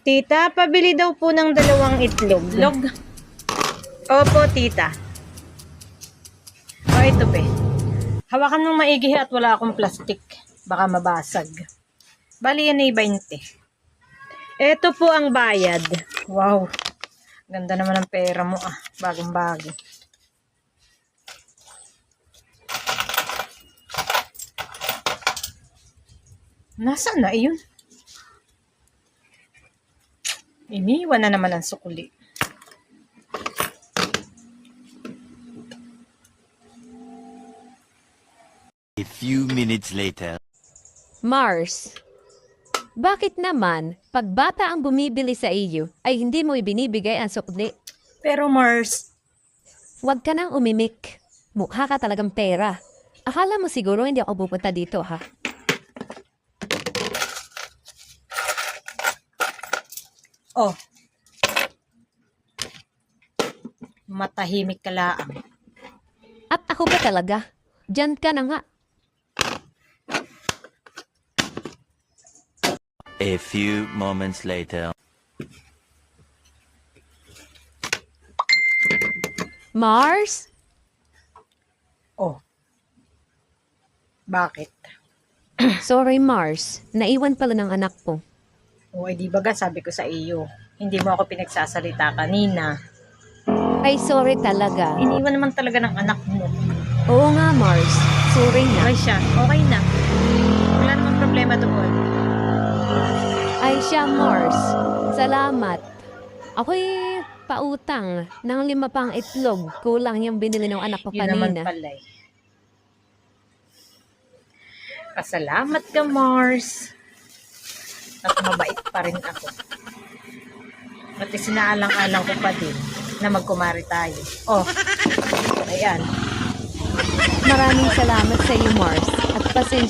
Tita, pabili daw po ng 2 itlog. Log. Opo, tita. O, ito pe. Hawakan mong maigi at wala akong plastic. Baka mabasag. Bali yan ay 20. Ito po ang bayad. Wow. Ganda naman ng pera mo ah. Bagong-bago. Nasaan na iyon? Iniwan na naman ang sukuli. A few minutes later. Mars, bakit naman pag bata ang bumibili sa iyo ay hindi mo ibinibigay ang sukli? Pero Mars, Huwag ka nang umimik. Mukha ka talagang pera. Akala mo siguro hindi ako pupunta dito, ha? oh. Matahimik ka laang. At ako pa talaga. Diyan ka na nga. A few moments later. Mars? Oh. Bakit? Sorry, Mars. Naiwan pala ng anak ko. O, di baga sabi ko sa iyo, hindi mo ako pinagsasalita kanina. Ay, sorry talaga. Iniwan naman talaga ng anak mo. Oo nga, Mars. Sorry na. Okay siya, okay na. Wala namang problema doon. Ay siya, Mars. Salamat. Ako'y pautang ng 5 pang itlog. Kulang yung binili ng anak ko Yun naman kanina. pala eh. Pasalamat ka, Mars. At mabait pa rin ako. At isinaalang-alang ko pa din na magkumari tayo. Oh, ayan. Maraming salamat sa iyo, Mars. At pasensya